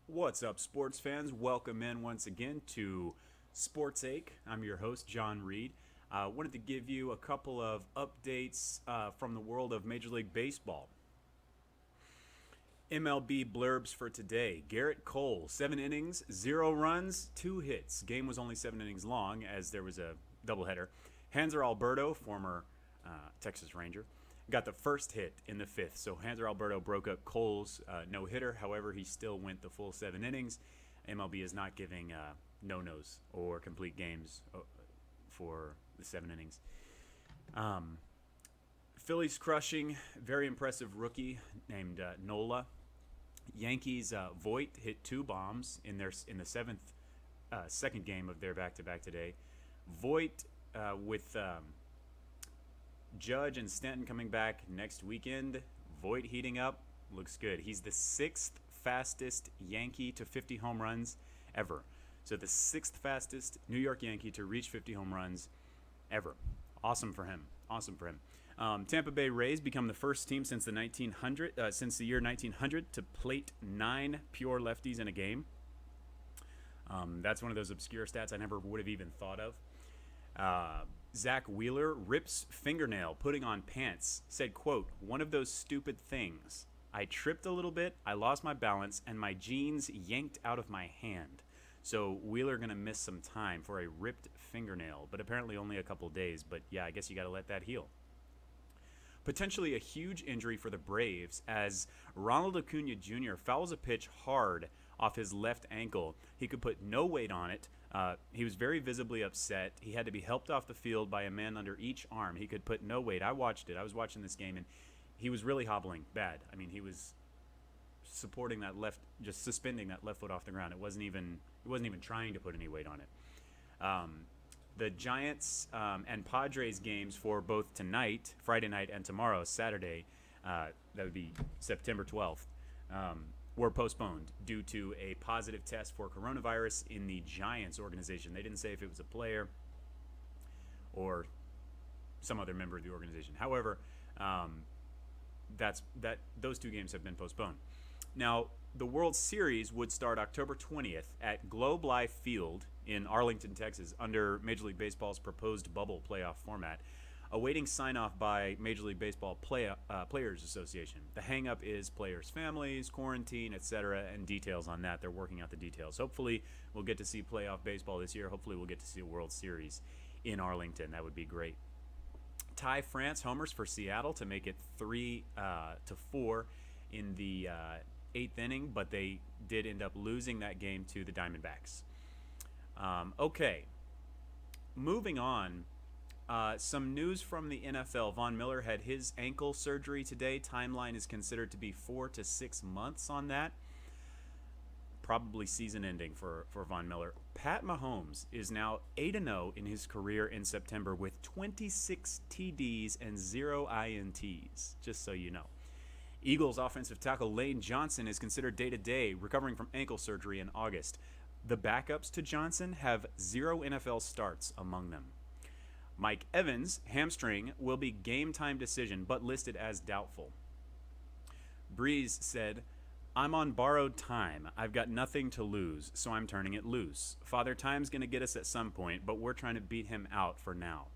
What's up, sports fans? Welcome in once again to Sports Ache. I'm your host, John Reed. Wanted to give you a couple of updates from the world of Major League Baseball. MLB blurbs for today. Garrett Cole, 7 innings, 0 runs, 2 hits. Game was only 7 innings long as there was a doubleheader. Hanser Alberto, former Texas Ranger, got the first hit in the 5th. So Hanser Alberto broke up Cole's no-hitter. However, he still went the full 7 innings. MLB is not giving no-nos or complete games for the 7 innings. Phillies crushing, very impressive rookie named Nola. Yankees Voit hit 2 bombs in the second game of their back-to-back today. Voit with Judge and Stanton coming back next weekend. Voit heating up, looks good. He's the 6th fastest Yankee to 50 home runs ever. So the 6th fastest New York Yankee to reach 50 home runs ever. Awesome for him. Tampa Bay Rays become the first team since the year 1900 to plate 9 pure lefties in a game. That's one of those obscure stats I never would have even thought of. Zach Wheeler rips fingernail putting on pants. Said, quote, "One of those stupid things. I tripped a little bit, I lost my balance, and my jeans yanked out of my hand." So Wheeler going to miss some time for a ripped fingernail, but apparently only a couple days. But yeah, I guess you got to let that heal. Potentially a huge injury for the Braves as Ronald Acuna Jr. fouls a pitch hard off his left ankle. He could put no weight on it. He was very visibly upset. He had to be helped off the field by a man under each arm. He could put no weight. I watched it. I was watching this game, and he was really hobbling bad. I mean, he was suspending that left foot off the ground. He wasn't even trying to put any weight on it. The Giants and Padres games for both tonight, Friday night, and tomorrow, Saturday, that would be September 12th, were postponed due to a positive test for coronavirus in the Giants organization. They didn't say if it was a player or some other member of the organization. However, those 2 games have been postponed. Now, the World Series would start October 20th at Globe Life Field in Arlington, Texas, under Major League Baseball's proposed bubble playoff format, awaiting sign-off by Major League Baseball Players Association. The hang-up is players' families, quarantine, etc., and details on that. They're working out the details. Hopefully, we'll get to see playoff baseball this year. Hopefully, we'll get to see a World Series in Arlington. That would be great. Ty France homers for Seattle to make it 3-4 in the 8th inning, but they did end up losing that game to the Diamondbacks. Okay, moving on. Some news from the NFL. Von Miller had his ankle surgery today. Timeline is considered to be 4 to 6 months on that. Probably season ending for Von Miller. Pat Mahomes is now 8-0 in his career in September with 26 TDs and 0 INTs, just so you know. Eagles offensive tackle Lane Johnson is considered day-to-day, recovering from ankle surgery in August. The backups to Johnson have 0 NFL starts among them. Mike Evans' hamstring will be game-time decision, but listed as doubtful. Breeze said, "I'm on borrowed time. I've got nothing to lose, so I'm turning it loose. Father Time's going to get us at some point, but we're trying to beat him out for now."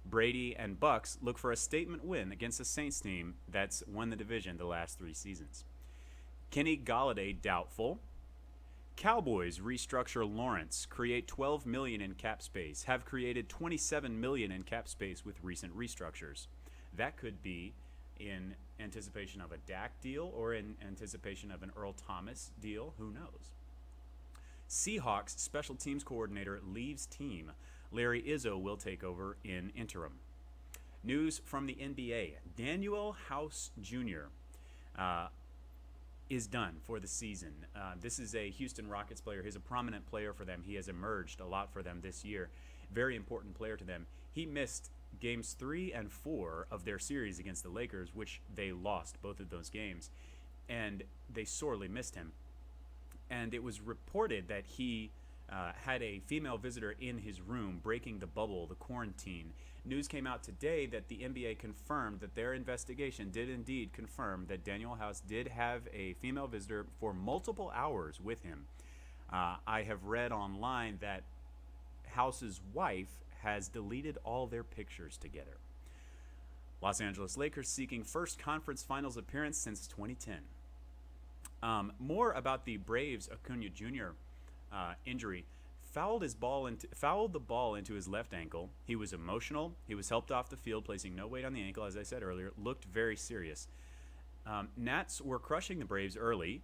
Brady and Bucks look for a statement win against the Saints team that's won the division the last 3 seasons. Kenny Golladay doubtful. Cowboys restructure Lawrence, create $12 million in cap space, have created $27 million in cap space with recent restructures. That could be in anticipation of a Dak deal or in anticipation of an Earl Thomas deal. Who knows? Seahawks special teams coordinator leaves team. Larry Izzo will take over in interim. News from the NBA. Daniel House Jr. Is done for the season. This is a Houston Rockets player. He's a prominent player for them. He has emerged a lot for them this year. Very important player to them. He missed games 3 and 4 of their series against the Lakers, which they lost both of those games. And they sorely missed him. And it was reported that he had a female visitor in his room, breaking the bubble, the quarantine. News came out today that the NBA confirmed that their investigation did indeed confirm that Daniel House did have a female visitor for multiple hours with him. I have read online that House's wife has deleted all their pictures together. Los Angeles Lakers seeking first conference finals appearance since 2010. More about the Braves' Acuna Jr. Injury. Fouled the ball into his left ankle. He was emotional. He was helped off the field, placing no weight on the ankle, as I said earlier. Looked very serious. Nats were crushing the Braves early.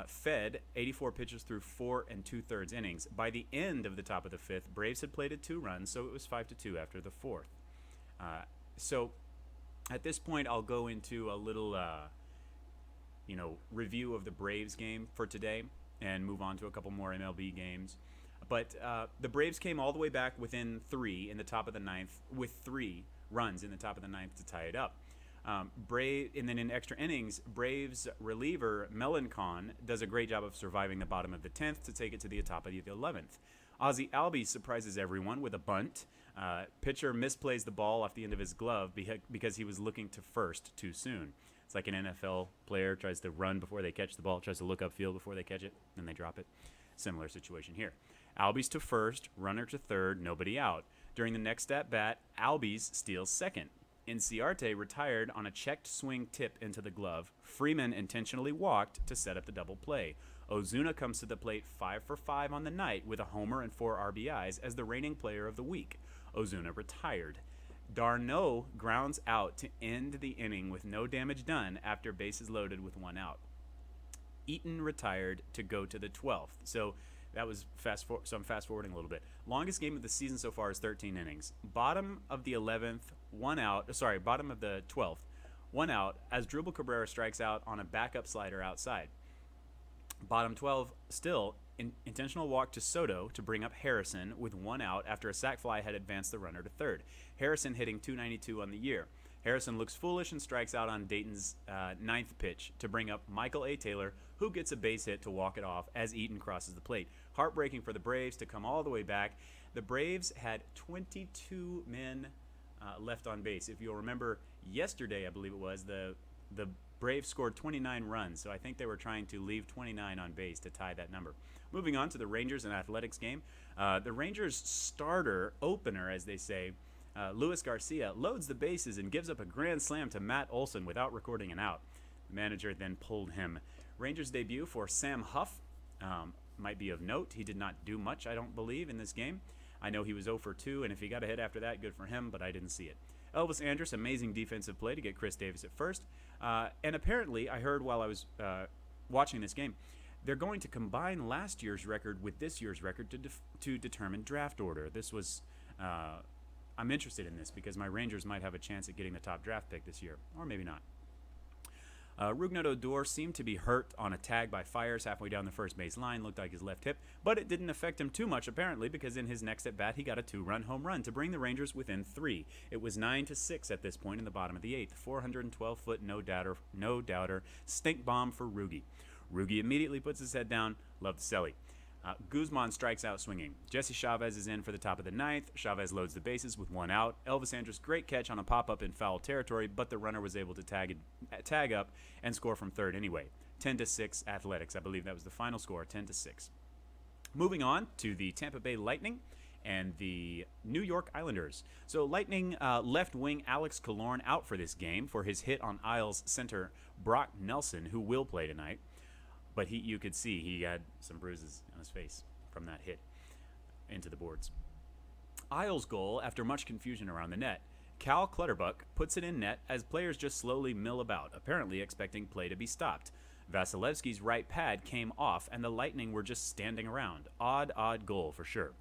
Fed 84 pitches through 4 2/3 innings. By the end of the top of the fifth, Braves had played at 2 runs, so it was 5-2 after the fourth. So at this point, I'll go into a little, review of the Braves game for today and move on to a couple more MLB games. But the Braves came all the way back within 3 in the top of the ninth, with 3 runs in the top of the ninth to tie it up. And then in extra innings, Braves reliever Melancon does a great job of surviving the bottom of the 10th to take it to the top of the 11th. Ozzie Albies surprises everyone with a bunt. Pitcher misplays the ball off the end of his glove because he was looking to first too soon. It's like an NFL player tries to run before they catch the ball, tries to look upfield before they catch it, then they drop it. Similar situation here. Albies to first, runner to third, nobody out. During the next at-bat, Albies steals second. Inciarte retired on a checked swing tip into the glove. Freeman intentionally walked to set up the double play. Ozuna comes to the plate 5 for 5 on the night with a homer and 4 RBIs as the reigning player of the week. Ozuna retired. Darno grounds out to end the inning with no damage done after bases loaded with 1 out. Eaton retired to go to the 12th. So that was I'm fast forwarding a little bit. Longest game of the season so far is 13 innings. Bottom of the 11th, 1 out. Bottom of the 12th, 1 out as Drupal Cabrera strikes out on a backup slider outside. Bottom 12, still intentional walk to Soto to bring up Harrison with 1 out after a sac fly had advanced the runner to third. Harrison hitting .292 on the year. Harrison looks foolish and strikes out on Dayton's 9th pitch to bring up Michael A. Taylor, who gets a base hit to walk it off as Eaton crosses the plate. Heartbreaking for the Braves to come all the way back. The Braves had 22 men left on base. If you'll remember yesterday, I believe it was, the Braves scored 29 runs, so I think they were trying to leave 29 on base to tie that number. Moving on to the Rangers and Athletics game. The Rangers starter, opener, as they say, Luis Garcia, loads the bases and gives up a grand slam to Matt Olson without recording an out. The manager then pulled him. Rangers debut for Sam Huff might be of note. He did not do much, I don't believe, in this game. I know he was 0 for 2, and if he got a hit after that, good for him, but I didn't see it. Elvis Andrus, amazing defensive play to get Chris Davis at first. And apparently, I heard while I was watching this game, they're going to combine last year's record with this year's record to determine draft order. This was... I'm interested in this because my Rangers might have a chance at getting the top draft pick this year, or maybe not. Rougned Odor seemed to be hurt on a tag by Fires halfway down the first base line, looked like his left hip, but it didn't affect him too much apparently because in his next at-bat he got a 2-run home run to bring the Rangers within 3. It was 9-6 at this point in the bottom of the 8th. 412-foot no doubter stink bomb for Rugi. Rugi immediately puts his head down. Love the Selly. Guzman strikes out swinging. Jesse Chavez is in for the top of the 9th. Chavez loads the bases with 1 out. Elvis Andrus, great catch on a pop-up in foul territory, but the runner was able to tag up and score from third anyway. 10-6 Athletics. I believe that was the final score, 10-6. Moving on to the Tampa Bay Lightning and the New York Islanders. So Lightning left wing Alex Killorn out for this game for his hit on Isles center Brock Nelson, who will play tonight. But you could see he had some bruises on his face from that hit into the boards. Isles' goal, after much confusion around the net. Cal Clutterbuck puts it in net as players just slowly mill about, apparently expecting play to be stopped. Vasilevsky's right pad came off, and the Lightning were just standing around. Odd goal for sure.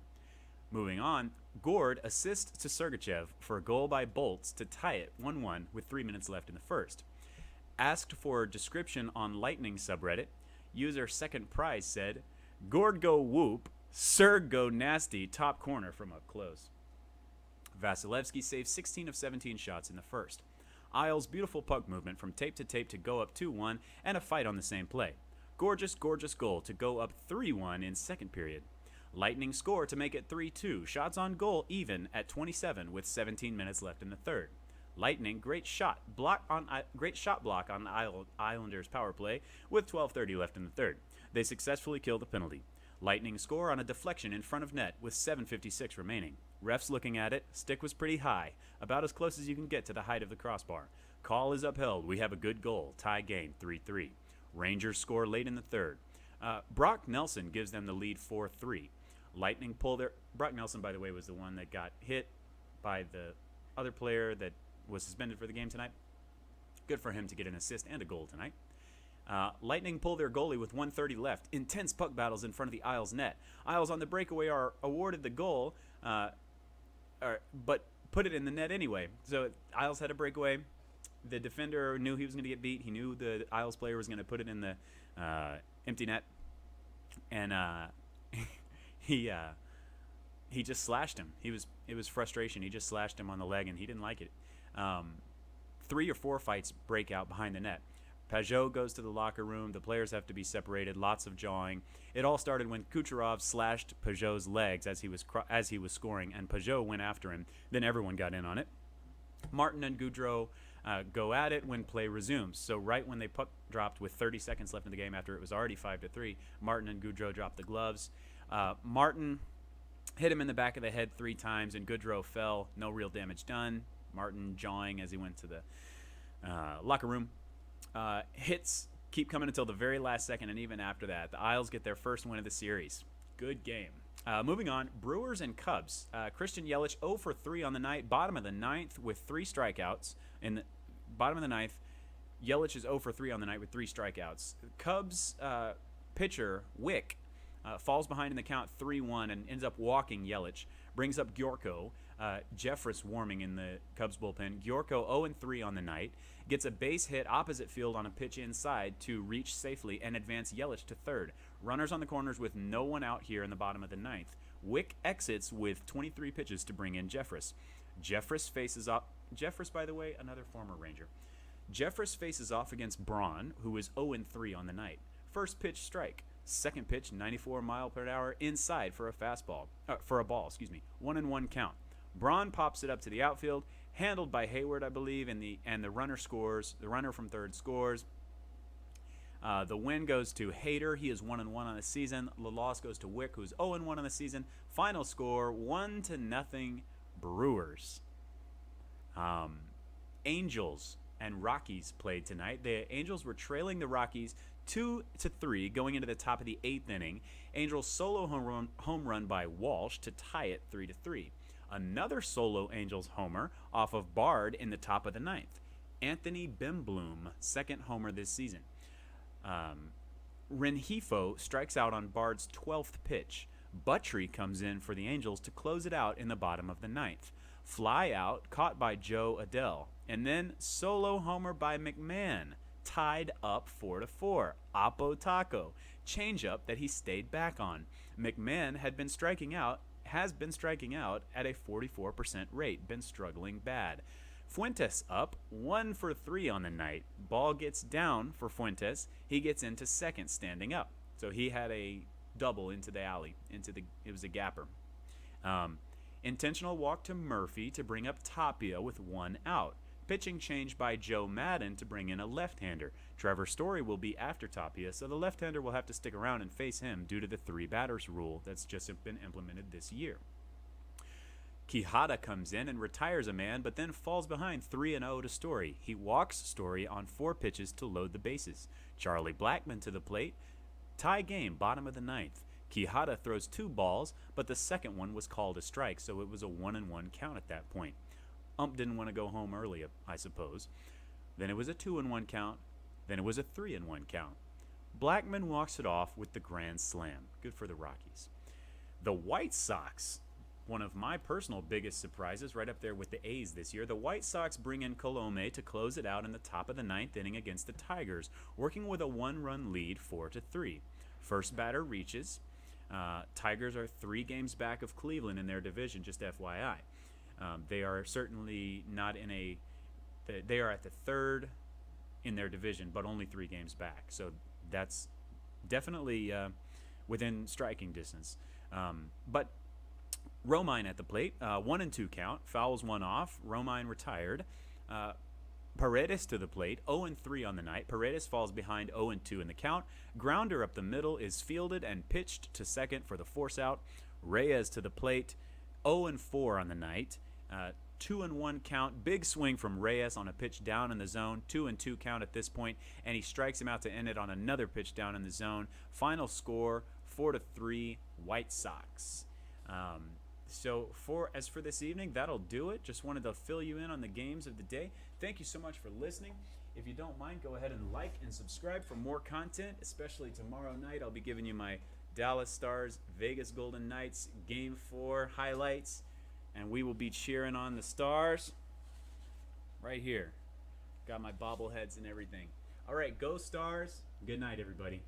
Moving on, Gord assists to Sergachev for a goal by Bolts to tie it 1-1 with 3 minutes left in the first. Asked for a description on Lightning subreddit, user Second Prize said, Gord go whoop, Serg go nasty, top corner from up close. Vasilevsky saved 16 of 17 shots in the first. Isles' beautiful puck movement from tape to go up 2-1 and a fight on the same play. Gorgeous goal to go up 3-1 in second period. Lightning score to make it 3-2. Shots on goal even at 27 with 17 minutes left in the third. Lightning great shot block on the Islanders power play with 12:30 left in the third. They successfully kill the penalty. Lightning score on a deflection in front of net with 7:56 remaining. Refs looking at it, stick was pretty high, about as close as you can get to the height of the crossbar. Call is upheld. We have a good goal. Tie game 3-3. Rangers score late in the third. Brock Nelson gives them the lead 4-3. Lightning pull their... Brock Nelson, by the way, was the one that got hit by the other player that was suspended for the game tonight. Good for him to get an assist and a goal tonight. Lightning pull their goalie with 1:30 left. Intense puck battles in front of the Isles net. Isles on the breakaway are awarded the goal, but put it in the net anyway. So Isles had a breakaway. The defender knew he was going to get beat. He knew the Isles player was going to put it in the empty net, and he just slashed him. It was frustration. He just slashed him on the leg, and he didn't like it. 3 or 4 fights break out behind the net. Pajot goes to the locker room. The players have to be separated. Lots of jawing. It all started when Kucherov slashed Pajot's legs as he was scoring, and Pajot went after him. Then everyone got in on it. Martin and Goudreau go at it when play resumes. So right when they puck dropped with 30 seconds left in the game after it was already 5-3, Martin and Goudreau dropped the gloves. Martin hit him in the back of the head 3 times, and Goudreau fell. No real damage done. Martin jawing as he went to the locker room. Hits keep coming until the very last second, and even after that, the Isles get their first win of the series. Good game. Moving on, Brewers and Cubs. Christian Yelich 0 for 3 on the night, bottom of the ninth with 3 strikeouts. In the bottom of the ninth, Yelich is 0 for 3 on the night with 3 strikeouts. Cubs pitcher Wick falls behind in the count 3-1 and ends up walking Yelich. Brings up Gyorko. Jeffress warming in the Cubs bullpen. Gyorko 0-3 on the night. Gets a base hit opposite field on a pitch inside to reach safely and advance Yelich to third. Runners on the corners with no one out here in the bottom of the ninth. Wick exits with 23 pitches to bring in Jeffress. Jeffress faces off. Jeffress, by the way, another former Ranger. Jeffress faces off against Braun, who is 0-3 on the night. First pitch strike. Second pitch 94 mile per hour inside for a ball. 1-1 count. Braun pops it up to the outfield, handled by Hayward, I believe, and the runner scores. The runner from third scores. The win goes to Hader. He is 1-1 on the season. The loss goes to Wick, who's 0-1 on the season. Final score 1-0 Brewers. Angels and Rockies played tonight. The Angels were trailing the Rockies 2-3 going into the top of the 8th inning. Angels solo home run by Walsh to tie it 3-3. Another solo Angels homer off of Bard in the top of the 9th. Anthony Bembloom, second homer this season. Rengifo strikes out on Bard's 12th pitch. Buttrey comes in for the Angels to close it out in the bottom of the 9th. Fly out caught by Joe Adele. And then solo homer by McMahon. Tied up 4-4. Oppo Taco. Changeup that he stayed back on. McMahon has been striking out at a 44% rate. Been struggling bad. Fuentes up 1 for 3 on the night. Ball gets down for Fuentes. He gets into second standing up. So he had a double into the alley. It was a gapper. Intentional walk to Murphy to bring up Tapia with 1 out. Pitching change by Joe Madden to bring in a left-hander. Trevor Story will be after Tapia, so the left-hander will have to stick around and face him due to the 3 batters rule that's just been implemented this year. Quijada comes in and retires a man, but then falls behind 3-0 to Story. He walks Story on 4 pitches to load the bases. Charlie Blackmon to the plate. Tie game, bottom of the 9th. Quijada throws 2 balls, but the second one was called a strike, so it was a 1-1 count at that point. Ump didn't want to go home early, I suppose. Then it was a 2-1 count. Then it was a 3-1 count. Blackmon walks it off with the grand slam. Good for the Rockies. The White Sox, one of my personal biggest surprises, right up there with the A's this year. The White Sox bring in Colome to close it out in the top of the 9th inning against the Tigers, working with a 1-run lead 4-3. First batter reaches. Tigers are 3 games back of Cleveland in their division, just FYI. They are certainly not they are at the 3rd in their division, but only 3 games back. So that's definitely within striking distance. But Romine at the plate, 1-2 count, fouls one off. Romine retired. Paredes to the plate, 0-3 on the night. Paredes falls behind 0-2 in the count. Grounder up the middle is fielded and pitched to second for the force out. Reyes to the plate, 0-4 on the night. 2-1 count. Big swing from Reyes on a pitch down in the zone. 2-2 count at this point, and he strikes him out to end it on another pitch down in the zone. Final score 4-3 White Sox. So as for this evening, that'll do it. Just wanted to fill you in on the games of the day. Thank you so much for listening. If you don't mind, go ahead and like and subscribe for more content, especially tomorrow night. I'll be giving you my Dallas Stars, Vegas Golden Knights Game 4 highlights, and we will be cheering on the Stars right here. Got my bobbleheads and everything. All right, go Stars. Good night, everybody.